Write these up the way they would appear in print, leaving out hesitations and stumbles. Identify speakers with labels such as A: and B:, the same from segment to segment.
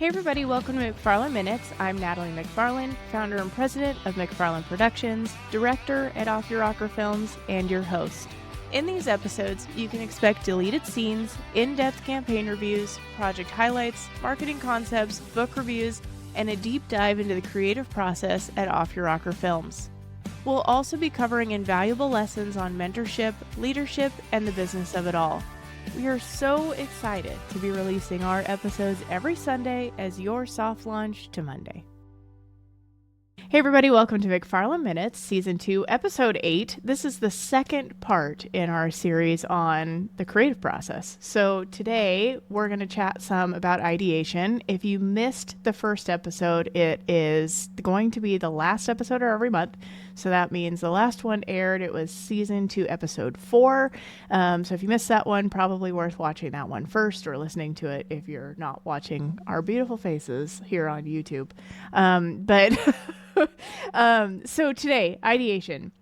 A: Hey everybody, welcome to McFarland Minutes. I'm Natalie McFarland, founder and president of McFarland Productions, director at Off Your Rocker Films, and your host. In these episodes, you can expect deleted scenes, in-depth campaign reviews, project highlights, marketing concepts, book reviews, and a deep dive into the creative process at Off Your Rocker Films. We'll also be covering invaluable lessons on mentorship, leadership, and the business of it all. We are so excited to be releasing our episodes every Sunday as your soft launch to Monday. Hey everybody, welcome to McFarland Minutes, Season 2, Episode 8. This is the second part in our series on the creative process. So today we're going to chat some about ideation. If you missed the first episode, it is going to be the last episode of every month. So that means the last one aired, it was Season 2, Episode 4. So if you missed that one, probably worth watching that one first or listening to it if you're not watching our beautiful faces here on YouTube. So today, ideation.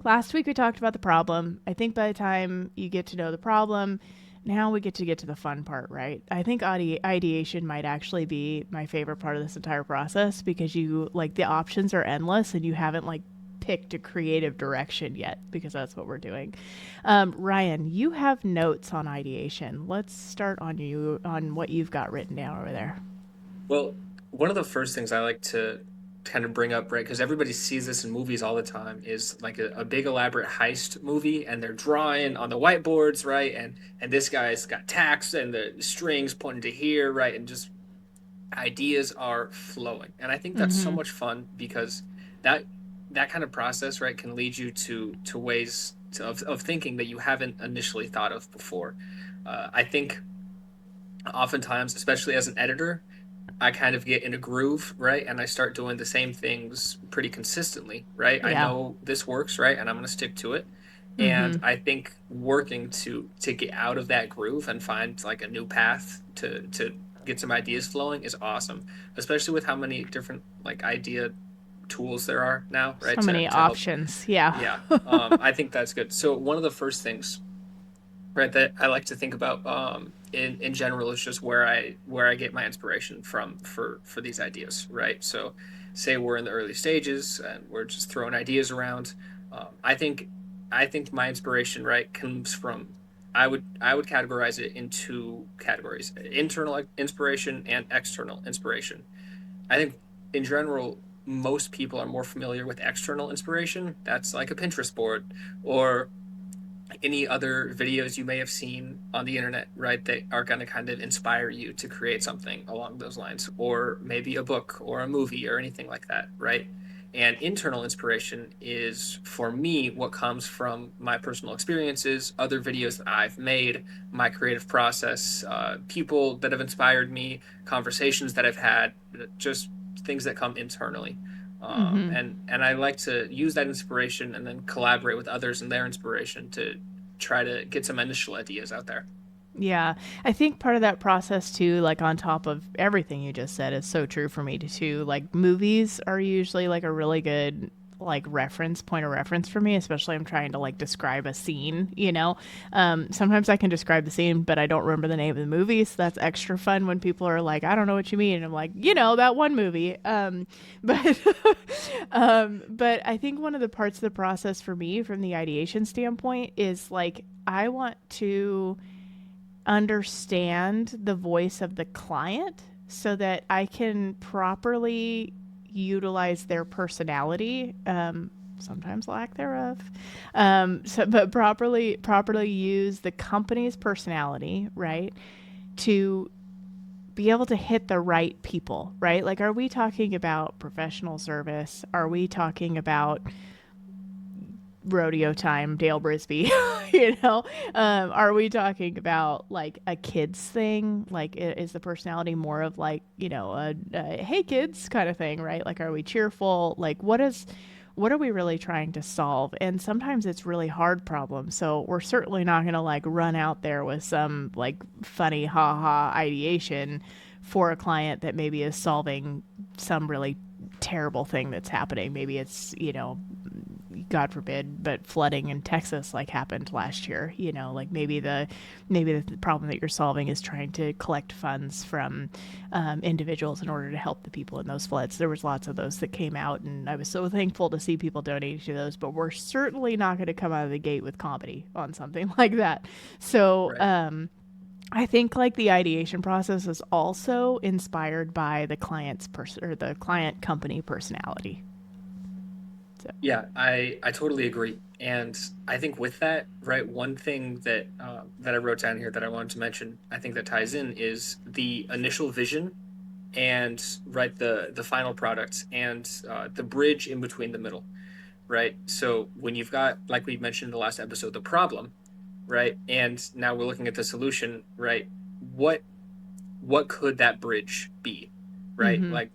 A: Last week we talked about the problem. I think by the time you get to know the problem, now we get to the fun part, right? I think ideation might actually be my favorite part of this entire process because the options are endless and you haven't picked a creative direction yet because that's what we're doing. Ryan, you have notes on ideation. Let's start on what you've got written down over there.
B: Well, one of the first things I like to kind of bring up, right, because everybody sees this in movies all the time, is like a big elaborate heist movie, and they're drawing on the whiteboards, right, and this guy's got tacks and the strings pointing to here, right, and just ideas are flowing, and I think that's so much fun because that kind of process, right, can lead you to ways of thinking that you haven't initially thought of before. I think oftentimes, especially as an editor, I kind of get in a groove, right? And I start doing the same things pretty consistently, right? I know this works, right? And I'm going to stick to it. And I think working to get out of that groove and find like a new path to get some ideas flowing is awesome, especially with how many different like idea tools there are now, right?
A: So many options.
B: Yeah. I think that's good. So one of the first things, right, that I like to think about in general is just where I get my inspiration from for these ideas, right? So say we're in the early stages and we're just throwing ideas around. I think my inspiration, right, comes from, I would categorize it in two categories: internal inspiration and external inspiration. I think in general most people are more familiar with external inspiration. That's like a Pinterest board or any other videos you may have seen on the internet, right, that are going to kind of inspire you to create something along those lines, or maybe a book or a movie or anything like that, right? And internal inspiration is, for me, what comes from my personal experiences, other videos that I've made, my creative process, people that have inspired me, conversations that I've had, just things that come internally. And I like to use that inspiration and then collaborate with others and their inspiration to try to get some initial ideas out there.
A: Yeah, I think part of that process too, like on top of everything you just said, is so true for me too. Like movies are usually like a really good point of reference for me, especially I'm trying to like describe a scene, sometimes I can describe the scene but I don't remember the name of the movie, so that's extra fun when people are like, I don't know what you mean, and I'm like, that one movie. But but I think one of the parts of the process for me from the ideation standpoint is like I want to understand the voice of the client so that I can properly utilize their personality, sometimes lack thereof, but properly use the company's personality, right, to be able to hit the right people, right? Like, are we talking about professional service? Are we talking about rodeo time, Dale Brisby? Are we talking about like a kids thing? Like, is the personality more of like, a hey kids kind of thing, right? Like, are we cheerful? Like, what are we really trying to solve? And sometimes it's really hard problems, so we're certainly not going to like run out there with some like funny ha ideation for a client that maybe is solving some really terrible thing that's happening. Maybe it's God forbid, but flooding in Texas like happened last year. You know, like maybe the problem that you're solving is trying to collect funds from individuals in order to help the people in those floods. There was lots of those that came out, and I was so thankful to see people donating to those. But we're certainly not going to come out of the gate with comedy on something like that. So.
B: Right.
A: I think like the ideation process is also inspired by the client's person or the client company personality. So.
B: Yeah, I totally agree. And I think with that, right, one thing that that I wrote down here that I wanted to mention, I think that ties in is the initial vision and right the final product and the bridge in between the middle, right? So when you've got, like we mentioned in the last episode, the problem, right, and now we're looking at the solution, right? What what could that bridge be, right?
A: Mm-hmm.
B: Like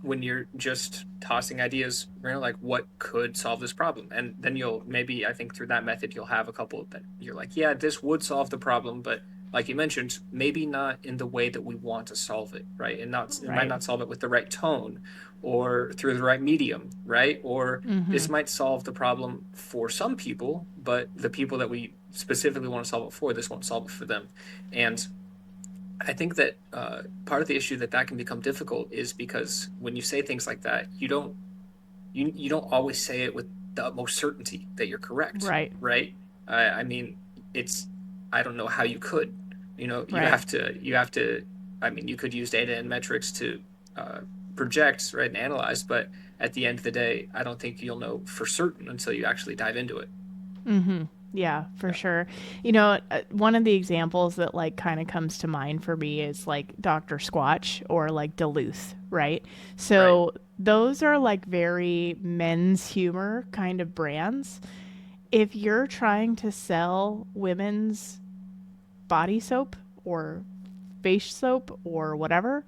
B: when you're just tossing ideas, you know, like what could solve this problem, and then you'll maybe, I think through that method you'll have a couple that you're like, yeah, this would solve the problem, but like you mentioned, maybe not in the way that we want to solve it, right? And not, it might
A: Right.
B: not solve it with the right tone or through the right medium, right? Or
A: Mm-hmm.
B: this might solve the problem for some people, but the people that we specifically want to solve it for, this won't solve it for them. And I think that part of the issue that can become difficult is because when you say things like that, you don't always say it with the utmost certainty that you're correct,
A: Right.
B: right? I mean, it's, I don't know how you could, you know,
A: Right.
B: you have to. I mean, you could use data and metrics to uh, project, right, and analyze, but at the end of the day, I don't think you'll know for certain until you actually dive into it.
A: Mm-hmm. Yeah, for
B: Yeah.
A: sure. You know, one of the examples that like kind of comes to mind for me is like Dr. Squatch or like Duluth, right?
B: Right.
A: So those are like very men's humor kind of brands. If you're trying to sell women's body soap or face soap or whatever,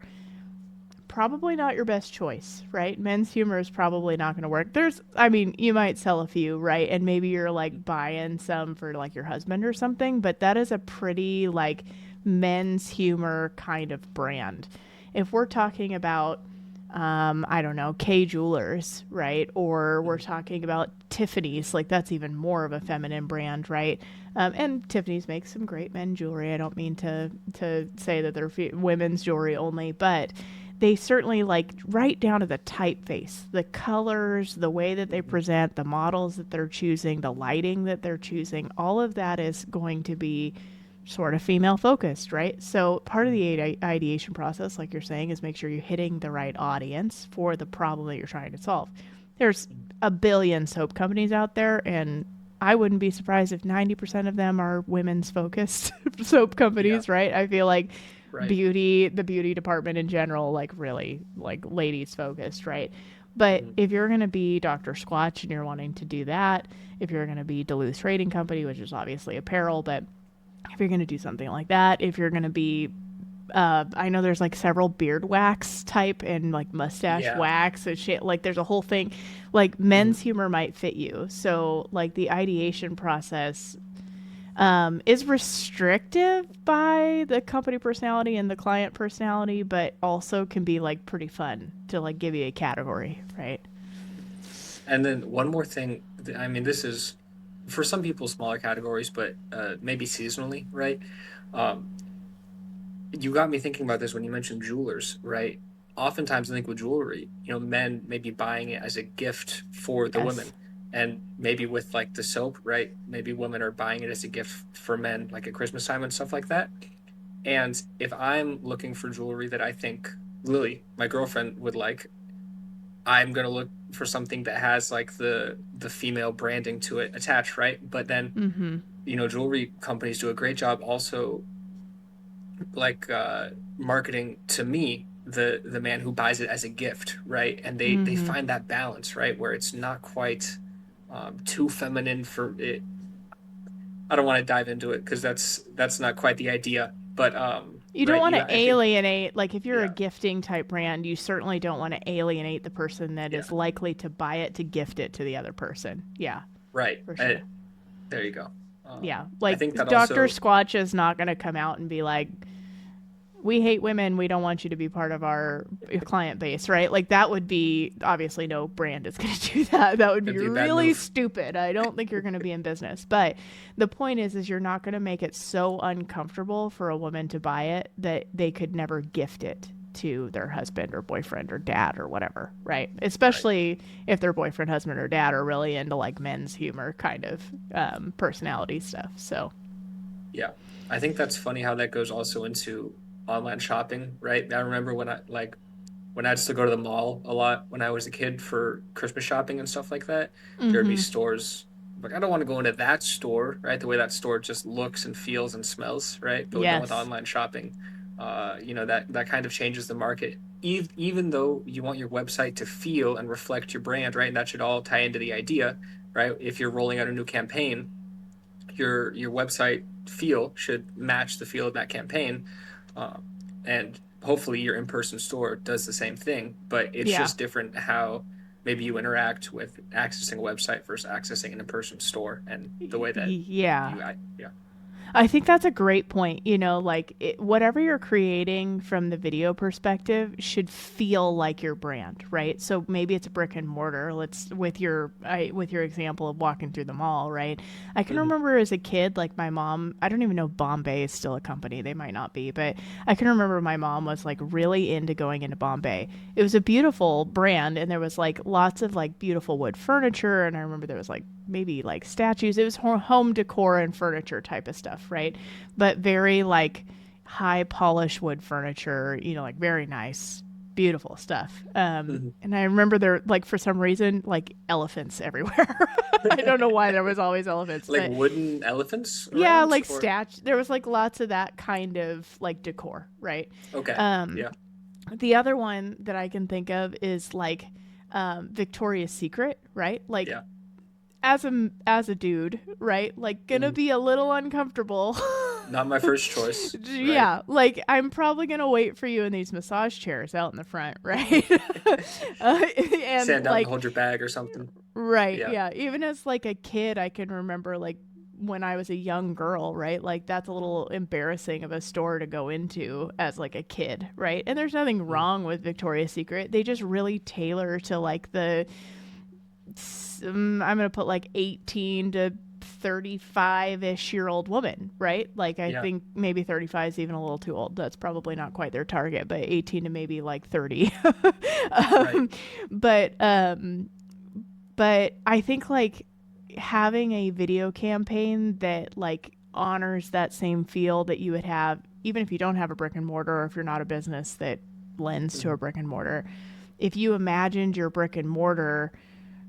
A: probably not your best choice, right? Men's humor is probably not going to work. I mean, you might sell a few, right? And maybe you're like buying some for like your husband or something, but that is a pretty like men's humor kind of brand. If we're talking about, I don't know, K Jewelers, right? Or we're talking about Tiffany's, like that's even more of a feminine brand, right? And Tiffany's makes some great men jewelry. I don't mean to say that they're women's jewelry only, but they certainly like right down to the typeface, the colors, the way that they
B: Mhm.
A: present, the models that they're choosing, the lighting that they're choosing. All of that is going to be sort of female focused, right? So part of
B: Mhm.
A: the ideation process, like you're saying, is make sure you're hitting the right audience for the problem that you're trying to solve. There's a billion soap companies out there, and I wouldn't be surprised if 90% of them are women's focused soap
B: Yeah.
A: companies, right? I feel like
B: Right.
A: the beauty department in general, like really like ladies focused, right? But
B: Mhm.
A: if you're going to be Dr. Squatch and you're wanting to do that, if you're going to be Duluth Trading Company, which is obviously apparel, but if you're going to do something like that, if you're going to be I know there's like several beard wax type and like mustache
B: Yeah.
A: wax and shit. Like there's a whole thing. Like
B: Mhm.
A: men's humor might fit you. So like the ideation process is restrictive by the company personality and the client personality, but also can be like pretty fun to like give you a category, right?
B: And then one more thing, I mean, this is for some people smaller categories, but maybe seasonally, right? Um, you got me thinking about this when you mentioned jewelers, right? Oftentimes, I think with jewelry, you know, men may be buying it as a gift for the
A: Yes.
B: women. And maybe with like the soap, right? Maybe women are buying it as a gift for men, like at Christmas time and stuff like that. And if I'm looking for jewelry that I think Lily, my girlfriend, would like, I'm gonna look for something that has like the female branding to it attached, right? But then,
A: Mm-hmm.
B: you know, jewelry companies do a great job also like marketing to me the man who buys it as a gift, right? And they
A: Mm-hmm.
B: find that balance, right, where it's not quite too feminine for it. I don't want to dive into it because that's not quite the idea, but
A: You don't
B: right,
A: want
B: you
A: to
B: I think
A: alienate, like if you're a
B: yeah,
A: gifting type brand, you certainly don't want to alienate the person that
B: yeah,
A: is likely to buy it to gift it to the other person. Yeah,
B: right.
A: for sure.
B: There you go.
A: Yeah,
B: I
A: like
B: think that
A: Dr.
B: also
A: Squatch is not going to come out and be like, we hate women, we don't want you to be part of our client base, right? Like that would be, obviously no brand is going to do that. That would be
B: That'd be a bad
A: really
B: move.
A: stupid. I don't think you're going to be in business. But the point is you're not going to make it so uncomfortable for a woman to buy it that they could never gift it to their husband or boyfriend or dad or whatever, right?
B: Right.
A: Especially if their boyfriend, husband, or dad are really into like men's humor kind of personality stuff. So
B: Yeah. I think that's funny how that goes also into online shopping, right? I remember when I used to go to the mall a lot when I was a kid for Christmas shopping and stuff like that. There'd be
A: mm-hmm.
B: stores like I don't want to go into that store, right? The way that store just looks and feels and smells, right? But then with
A: Yes.
B: online shopping, that kind of changes the market. Even though you want your website to feel and reflect your brand, right? And that should all tie into the idea, right? If you're rolling out a new campaign, your website feel should match the feel of that campaign, and hopefully your in-person store does the same thing. But it's
A: Yeah.
B: just different how maybe you interact with accessing a website versus accessing an in-person store, and the way that
A: Yeah.
B: yeah.
A: I think that's a great point. Like whatever you're creating from the video perspective should feel like your brand, right? So maybe it's a brick and mortar. Let's with your example of walking through the mall, right? I can
B: Hmm.
A: remember as a kid, like my mom. I don't even know if Bombay is still a company. They might not be, but I can remember my mom was like really into going into Bombay. It was a beautiful brand, and there was like lots of like beautiful wood furniture, and I remember there was like maybe like statues. It was home decor and furniture type of stuff, right? But very like high polished wood furniture, like very nice, beautiful stuff.
B: Hmm.
A: And I remember there, like, for some reason, like elephants everywhere. I don't know why there was always elephants,
B: Like
A: but
B: wooden elephants
A: yeah,
B: around,
A: like
B: or
A: there was like lots of that kind of like decor, right?
B: okay,
A: Um,
B: yeah,
A: the other one that I can think of is like Victoria's Secret, right? Like
B: yeah.
A: as a dude, right? Like gonna
B: Hmm.
A: be a little uncomfortable.
B: Not my first choice, right?
A: Yeah, like I'm probably gonna wait for you in these massage chairs out in the front, right? And
B: Stand out and
A: like,
B: hold your bag or something.
A: right,
B: Yeah.
A: yeah. Even as like a kid, I can remember like when I was a young girl, right? Like that's a little embarrassing of a store to go into as like a kid, right? And there's nothing
B: Mm.
A: wrong with Victoria's Secret. They just really tailor to like I'm gonna put like 18 to 35-ish-year-old woman, right? Like I
B: Yeah.
A: think maybe 35 is even a little too old. That's probably not quite their target, but 18 to maybe like 30.
B: Right.
A: um, but um, but I think like having a video campaign that like honors that same feel that you would have even if you don't have a brick and mortar or if you're not a business that lends to a
B: Hmm.
A: brick and mortar. If you imagined your brick and mortar,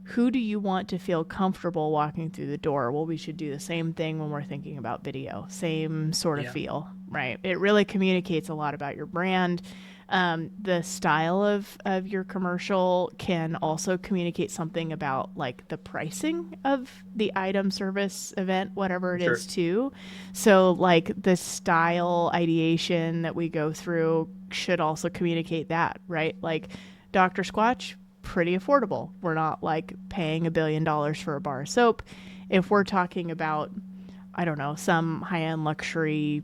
A: who do you want to feel comfortable walking through the door? Well, we should do the same thing when we're thinking about video. Same sort of
B: Yeah.
A: feel, right? It really communicates a lot about your brand. The style of your commercial can also communicate something about like the pricing of the item, service, event, whatever it is,
B: Sure.
A: too. So, like the style ideation that we go through should also communicate that, right? Like Dr. Squatch, pretty affordable. We're not like paying $1 billion for a bar of soap. If we're talking about, I don't know, some high end luxury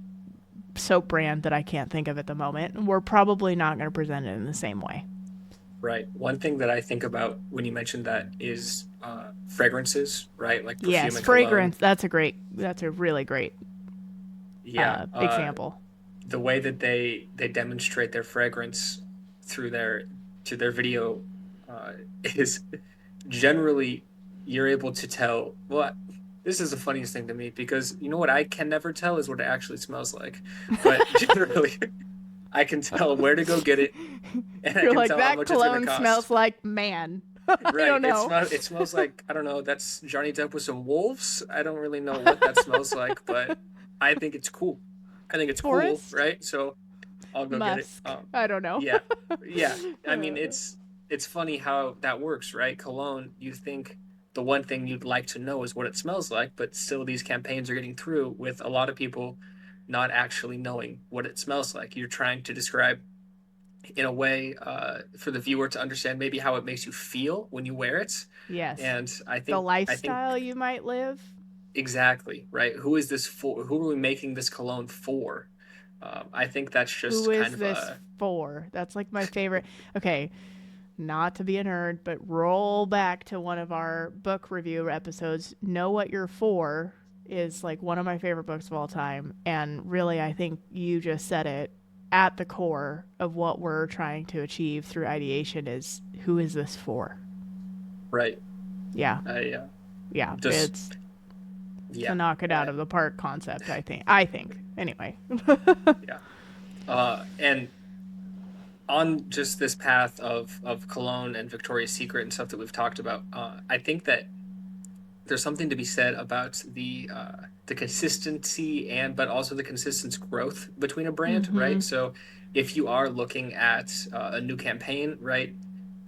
A: soap brand that I can't think of at the moment, we're probably not going to present it in the same way.
B: Right. One thing that I think about when you mentioned that is fragrances, right? Like perfume
A: Yes,
B: and cologne.
A: fragrance. That's a really great
B: Yeah.
A: example.
B: The way that they demonstrate their fragrance through their video uh, is generally you're able to tell. Well, this is the funniest thing to me because you know what I can never tell is what it actually smells like. But generally, I can tell where to go get it, and I
A: You're
B: can
A: like
B: tell how
A: that
B: much it's going to
A: cologne
B: cost.
A: smells like man. I
B: Right.
A: don't know.
B: It smells like I don't know, that's Johnny Depp with some wolves. I don't really know what that smells like, but I think it's cool. I think it's cool,
A: Forest,
B: right? So I'll go get it.
A: musk. I don't know.
B: Yeah. Yeah. I mean,
A: Uh,
B: it's funny how that works, right? Cologne, you think the one thing you'd like to know is what it smells like, but still these campaigns are getting through with a lot of people not actually knowing what it smells like. You're trying to describe in a way for the viewer to understand maybe how it makes you feel when you wear it.
A: yes.
B: And
A: The
B: I
A: lifestyle
B: think
A: you might live.
B: exactly, right? Who is this for? Who are we making this cologne for? I think that's
A: Who
B: just
A: is
B: kind of
A: this
B: a
A: for? That's like my favorite. Okay, not to be a nerd, but roll back to one of our book review episodes. Know What You're For is like one of my favorite books of all time. And really, I think you just said it at the core of what we're trying to achieve through ideation is who is this for?
B: right.
A: Yeah.
B: I
A: Yeah.
B: just
A: It's a
B: yeah,
A: knock it out
B: uh,
A: of the park concept, I think. I think. Anyway.
B: yeah. And on just this path of cologne and Victoria's Secret and stuff that we've talked about, I think that there's something to be said about the consistency and but also the consistent growth between a brand,
A: Mm-hmm.
B: right? So if you are looking at a new campaign, right,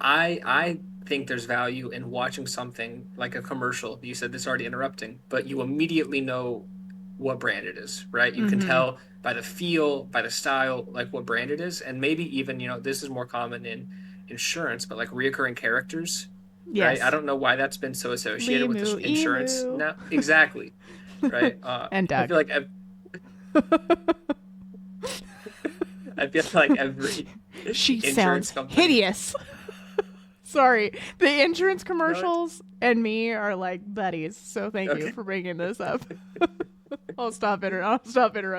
B: I think there's value in watching something like a commercial. You said this already interrupting, but you immediately know what brand it is, right? You can
A: Mm-hmm.
B: tell by the feel, by the style, like what brand it is, and maybe even, this is more common in insurance, but like reoccurring characters, right? I
A: Yes.
B: don't know why that's been so associated with
A: Limu,
B: this insurance
A: emu.
B: now. Exactly, right?
A: And
B: I
A: Doug.
B: feel like I feel like every
A: She sounds
B: insurance company.
A: hideous. Sorry. The insurance
B: No, it's
A: commercials and me are like buddies. So thank you
B: okay.
A: for bringing this up. I'll stop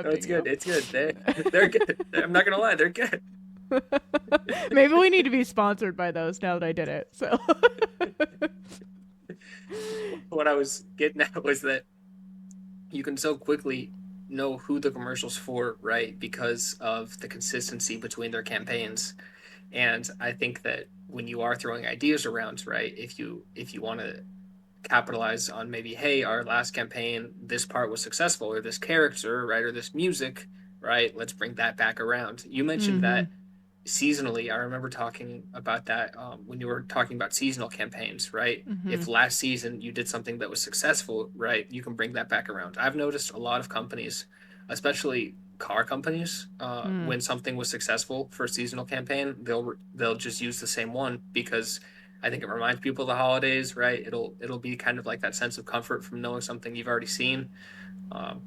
B: No, it's
A: interrupting
B: good.
A: you.
B: It's good. They're good. I'm not gonna lie, they're good.
A: Maybe we need to be sponsored by those now that I did it. So
B: What I was getting at was that you can so quickly know who the commercials for, right? Because of the consistency between their campaigns. And I think that when you are throwing ideas around, right, if you want to capitalize on maybe, hey, our last campaign, this part was successful, or this character, right, or this music, right, let's bring that back around. You mentioned
A: mm-hmm.
B: that seasonally. I remember talking about that when you were talking about seasonal campaigns, right?
A: Mm-hmm.
B: If last season you did something that was successful, right, you can bring that back around. I've noticed a lot of companies, especially car companies,
A: Mm.
B: when something was successful for a seasonal campaign, they'll just use the same one because I think it reminds people of the holidays, right? It'll be kind of like that sense of comfort from knowing something you've already seen. Um,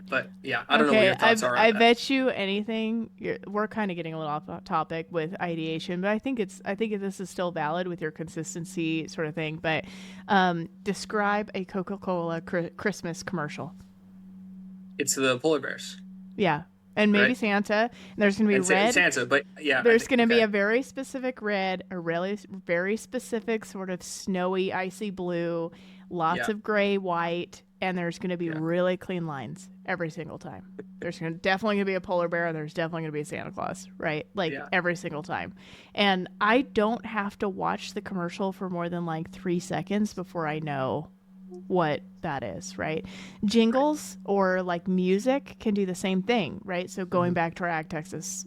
B: but yeah, I don't know what
A: Okay,
B: your thoughts are on
A: I
B: that.
A: bet you anything. We're kind of getting a little off topic with ideation, but I think this is still valid with your consistency sort of thing. But describe a Coca-Cola Christmas commercial.
B: It's the polar bears,
A: Yeah, and maybe
B: right?
A: Santa. And there's gonna be
B: And
A: red.
B: Sansa, but yeah, I
A: There's
B: think
A: gonna be
B: okay,
A: a very specific red, a really very specific sort of snowy, icy blue, lots
B: yeah,
A: of gray, white, and there's gonna be
B: yeah,
A: really clean lines every single time. Definitely gonna be a polar bear, and there's definitely gonna be a Santa Claus, right? Like
B: yeah,
A: every single time. And I don't have to watch the commercial for more than like 3 seconds before I know what that is, right?
B: right,
A: Jingles or like music can do the same thing, right? So going
B: hmm,
A: back to our Ag Texas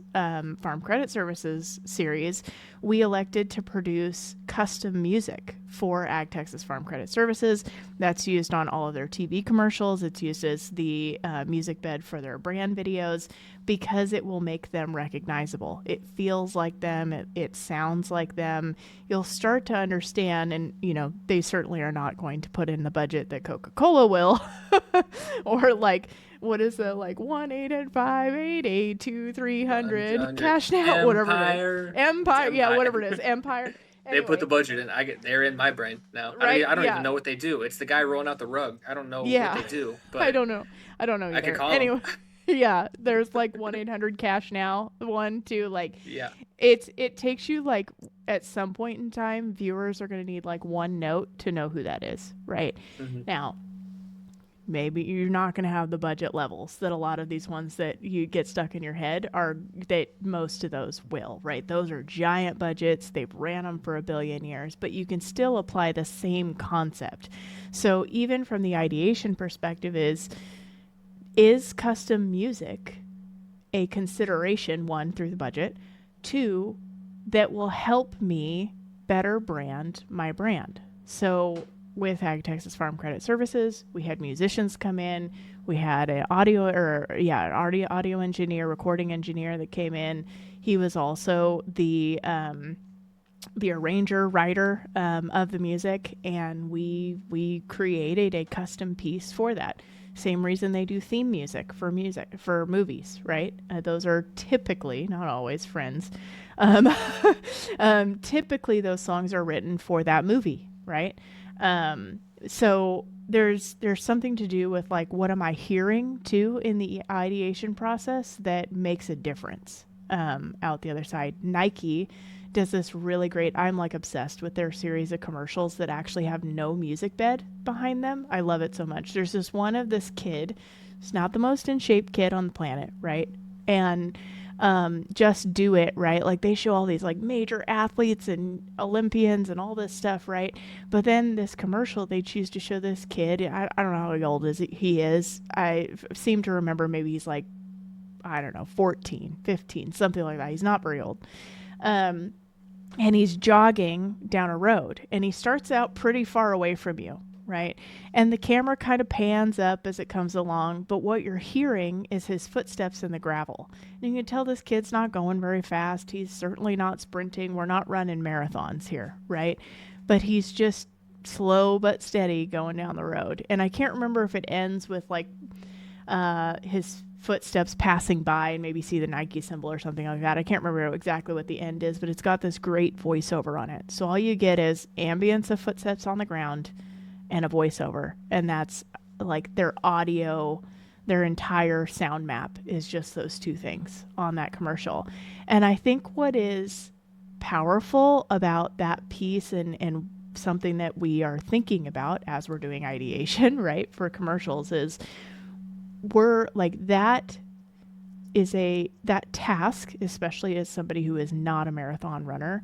A: Farm Credit Services series, we elected to produce custom music for Ag Texas Farm Credit Services. That's used on all of their TV commercials. It's used as the music bed for their brand videos because it will make them recognizable. It feels like them. It sounds like them. You'll start to understand, and they certainly are not going to put in the budget that Coca-Cola will, or like what is the like 1-800-588-2300
B: 100
A: cash now, whatever it is,
B: Empire. It's
A: Empire, yeah,
B: Empire.
A: whatever it is, Empire.
B: They put the
A: Anyway,
B: budget in. They're in my brain now.
A: right?
B: I don't even
A: Yeah,
B: know what they do. It's the guy rolling out the rug. I don't know what
A: yeah.
B: they do,
A: I
B: but
A: don't know. I don't know
B: I could
A: either.
B: call them.
A: Anyway, yeah. There's like 1-800 cash now. One, two, like
B: Yeah,
A: it takes you like at some point in time, viewers are going to need like one note to know who that is, right?
B: hmm,
A: Now, maybe you're not going to have the budget levels that a lot of these ones that you get stuck in your head are, that most of those will, right? Those are giant budgets. They've ran them for a billion years, but you can still apply the same concept. So even from the ideation perspective is custom music a consideration, one, through the budget, two, that will help me better brand my brand. So with Ag Texas Farm Credit Services, we had musicians come in. We had an audio engineer, recording engineer that came in. He was also the arranger writer of the music, and we created a custom piece for that. Same reason they do theme music for movies, right? Those are typically, not always, friends. Um, typically, those songs are written for that movie, right? So there's something to do with like what am I hearing too in the ideation process that makes a difference out the other side. Nike does this really great. I'm like obsessed with their series of commercials that actually have no music bed behind them. I love it so much. There's this one of this kid. It's not the most in shape kid on the planet, right? And just do it, right? Like they show all these like major athletes and Olympians and all this stuff, right? But then this commercial, they choose to show this kid. I don't know how old he is. I seem to remember maybe he's like, I don't know, 14, 15, something like that. He's not very old. Um, and he's jogging down a road and he starts out pretty far away from you, right? And the camera kind of pans up as it comes along, but what you're hearing is his footsteps in the gravel. And you can tell this kid's not going very fast. He's certainly not sprinting. We're not running marathons here, right? But he's just slow but steady going down the road. And I can't remember if it ends with like his footsteps passing by and maybe see the Nike symbol or something like that. I can't remember exactly what the end is, but it's got this great voiceover on it. So all you get is ambience of footsteps on the ground and a voiceover. And that's like their audio, their entire sound map is just those two things on that commercial. And I think what is powerful about that piece and something that we are thinking about as we're doing ideation, right, for commercials is we're like that task, especially as somebody who is not a marathon runner,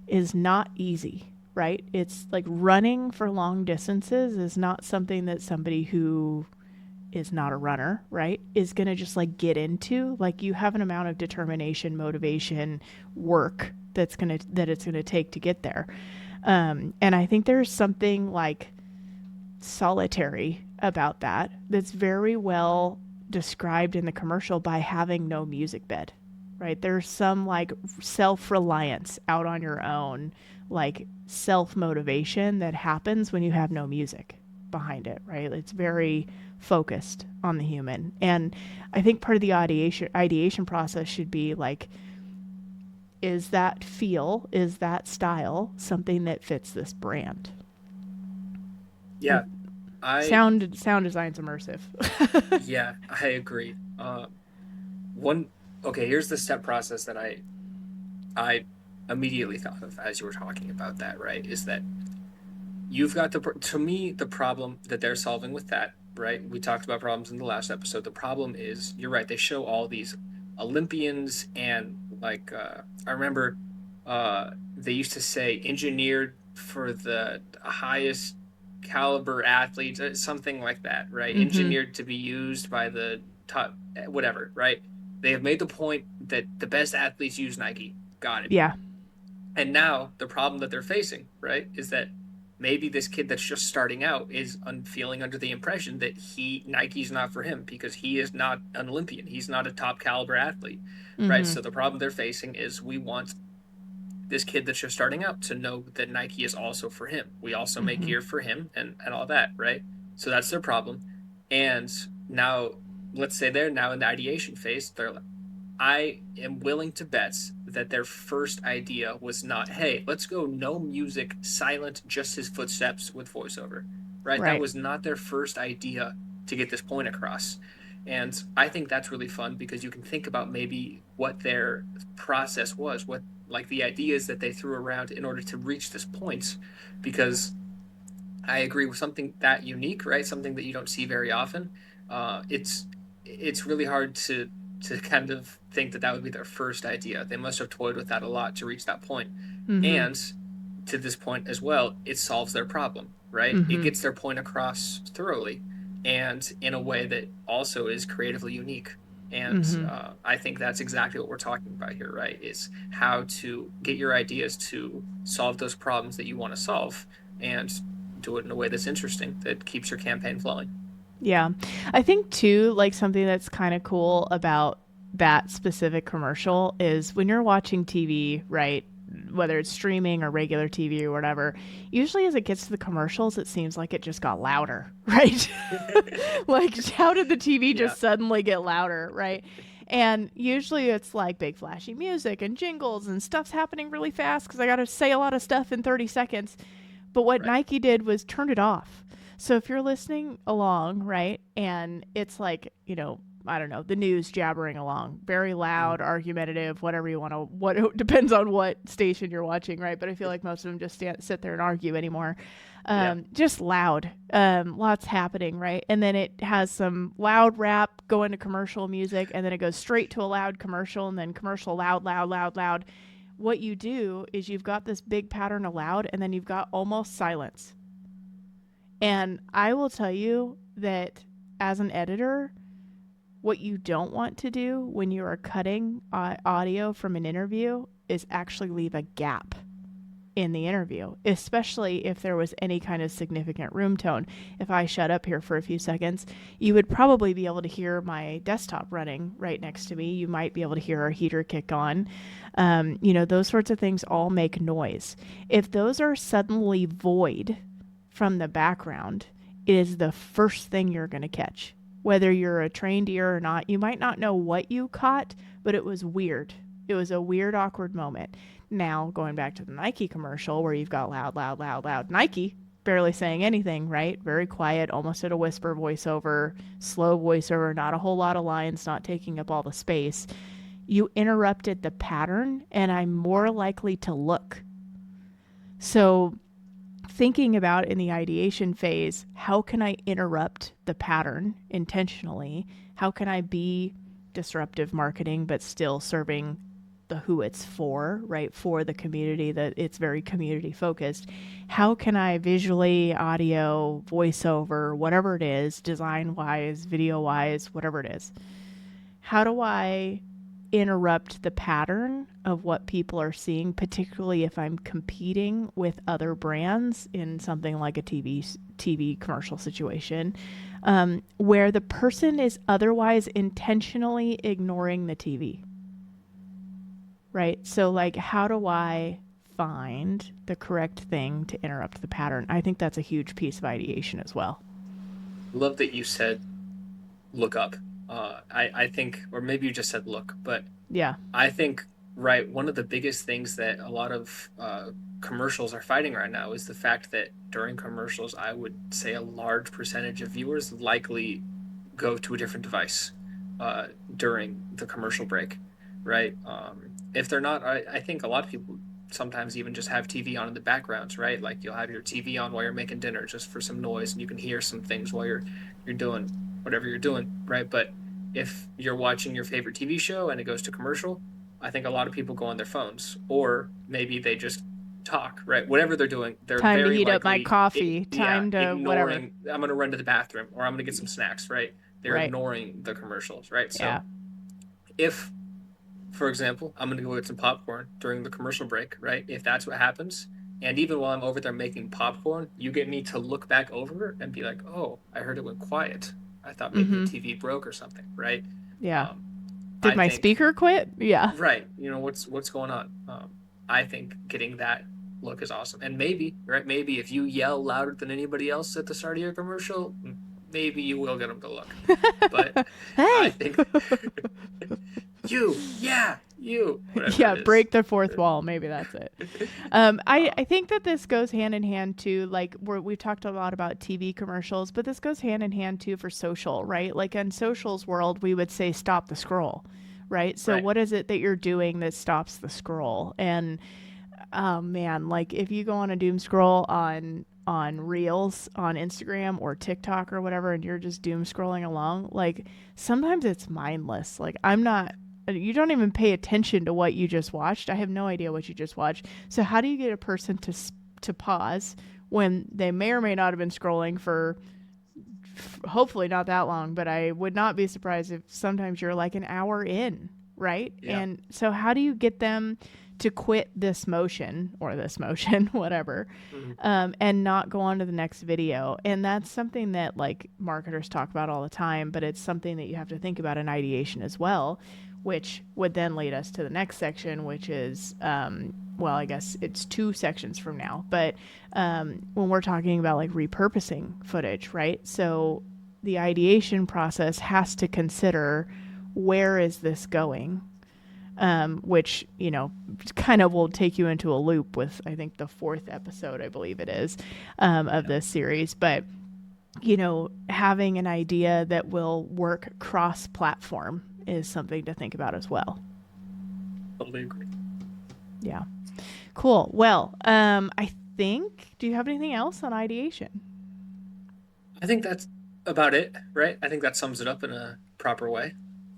A: is not easy, right? It's like running for long distances is not something that somebody who is not a runner, right, is going to just like get into. Like you have an amount of determination, motivation, work that it's going to take to get there. And I think there's something like solitary about that's very well described in the commercial by having no music bed, right? There's some like self-reliance out on your own, like self-motivation that happens when you have no music behind it, right? It's very focused on the human. And I think part of the ideation process should be like, is that style something that fits this brand?
B: Yeah, I
A: Sound design's immersive.
B: yeah, I agree. One okay, here's the step process that I immediately thought of as you were talking about that, right? Is that you've got to me the problem that they're solving with that, right? We talked about problems in the last episode. The problem is you're right. They show all these Olympians and like I remember they used to say engineered for the highest caliber athletes, something like that, right?
A: Mm-hmm.
B: Engineered to be used by the top, whatever, right? They have made the point that the best athletes use Nike. Got it.
A: Yeah.
B: And now the problem that they're facing, right, is that maybe this kid that's just starting out is feeling under the impression that Nike's not for him because he is not an Olympian. He's not a top caliber athlete, right?
A: Mm-hmm.
B: So the problem they're facing is we want this kid that's just starting out to know that Nike is also for him. We also make
A: Mm-hmm.
B: gear for him and all that, right? So that's their problem. And now, let's say they're now in the ideation phase. They're like, I am willing to bet that their first idea was not, hey, let's go no music, silent, just his footsteps with voiceover, right? That
A: Right.
B: was not their first idea to get this point across. And I think that's really fun because you can think about maybe what their process was, what like the ideas that they threw around in order to reach this point. Because I agree with something that unique, right? Something that you don't see very often. It's really hard to kind of think that would be their first idea. They must have toyed with that a lot to reach that point.
A: Mm-hmm.
B: And to this point as well, it solves their problem, right? It
A: Mm-hmm.
B: gets their point across thoroughly and in a way that also is creatively unique. And
A: Mm-hmm.
B: I think that's exactly what we're talking about here, right? Is how to get your ideas to solve those problems that you want to solve and do it in a way that's interesting, that keeps your campaign flowing.
A: Yeah. I think too, like something that's kind of cool about that specific commercial is when you're watching TV, right? whether it's streaming or regular TV or whatever, usually as it gets to the commercials, it seems like it just got louder, right? Like, how did the TV just suddenly get louder, right? And usually it's like big flashy music and jingles and stuff's happening really fast because I got to say a lot of stuff in 30 seconds. But what Nike did was turn it off. So if you're listening along, right, and it's like, you know, I don't know, the news jabbering along, very loud, argumentative, whatever you want to, what depends on what station you're watching, right? But I feel like most of them just sit there and argue anymore. Just loud, lots happening, right? And then it has some loud rap going to commercial music, and then it goes straight to a loud commercial, and then commercial loud, loud, loud, loud. What you do is you've got this big pattern of loud, and then you've got almost silence. And I will tell you that as an editor, what you don't want to do when you are cutting audio from an interview is actually leave a gap in the interview, especially if there was any kind of significant room tone. If I shut up here for a few seconds, you would probably be able to hear my desktop running right next to me. You might be able to hear our heater kick on. You know, those sorts of things all make noise. If those are suddenly void from the background, it is the first thing you're going to catch. Whether you're a trained ear or not, you might not know what you caught, but it was weird. It was a weird, awkward moment. Now, going back to the Nike commercial where you've got loud, loud, loud, loud Nike, barely saying anything, right? Very quiet, almost at a whisper voiceover, slow voiceover, not a whole lot of lines, not taking up all the space. You interrupted the pattern, and I'm more likely to look. So thinking about in the ideation phase, how can I interrupt the pattern intentionally? How can I be disruptive marketing, but still serving the who it's for, right? For the community, that it's very community focused. How can I visually, audio, voiceover, whatever it is, design wise, video wise, whatever it is, how do I interrupt the pattern of what people are seeing, particularly if I'm competing with other brands in something like a TV commercial situation, where the person is otherwise intentionally ignoring the TV, right? So like, how do I find the correct thing to interrupt the pattern? I think that's a huge piece of ideation as well.
B: Love that you said look up. I think, or maybe you just said look, but
A: yeah,
B: I think, right, one of the biggest things that a lot of commercials are fighting right now is the fact that during commercials, I would say a large percentage of viewers likely go to a different device during the commercial break, right? If they're not, I think a lot of people sometimes even just have TV on in the backgrounds, right? Like you'll have your TV on while you're making dinner just for some noise, and you can hear some things while you're doing whatever you're doing, right? But if you're watching your favorite TV show and it goes to commercial, I think a lot of people go on their phones, or maybe they just talk, right? Whatever they're doing, they're
A: time
B: very
A: to heat up my
B: likely
A: coffee, time to
B: ignoring,
A: whatever.
B: I'm going to run to the bathroom, or I'm going to get some snacks, right? They're
A: Right.
B: ignoring the commercials, right? So
A: Yeah.
B: if, for example, I'm going to go get some popcorn during the commercial break, right? If that's what happens, and even while I'm over there making popcorn, you get me to look back over and be like, oh, I heard it went quiet. I thought maybe the TV broke or something, right?
A: Yeah. Did my speaker quit? Yeah.
B: Right. You know, what's going on? I think getting that look is awesome. And maybe, right, maybe if you yell louder than anybody else at the start of your commercial, maybe you will get them to look. But
A: hey!
B: I think you.
A: Yeah, break the fourth wall. Maybe that's it. I think that this goes hand in hand too. Like we've talked a lot about TV commercials, but this goes hand in hand too for social, right? Like in social's world, we would say stop the scroll, right? So what is it that you're doing that stops the scroll? And oh man, like if you go on a doom scroll on Reels on Instagram or TikTok or whatever, and you're just doom scrolling along, like sometimes it's mindless. Like you don't even pay attention to what you just watched. I have no idea what you just watched. So how do you get a person to pause when they may or may not have been scrolling for hopefully not that long, but I would not be surprised if sometimes you're like an hour in, right?
B: Yeah.
A: And so how do you get them to quit this motion, whatever, and not go on to the next video? And that's something that like marketers talk about all the time, but it's something that you have to think about in ideation as well, which would then lead us to the next section, which is, well, I guess it's 2 sections from now. But when we're talking about like repurposing footage, right? So the ideation process has to consider, where is this going? Which, kind of will take you into a loop with, I think, the 4th episode, I believe it is, of this series. But, having an idea that will work cross-platform is something to think about as well.
B: Totally agree.
A: Yeah. Cool. Well, I think, do you have anything else on ideation?
B: I think that's about it, right? I think that sums it up in a proper way.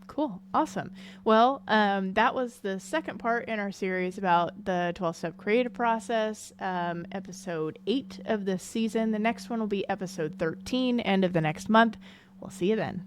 A: Cool. Awesome. Well, that was the second part in our series about the 12-step creative process, episode 8 of this season. The next one will be episode 13, end of the next month. We'll see you then.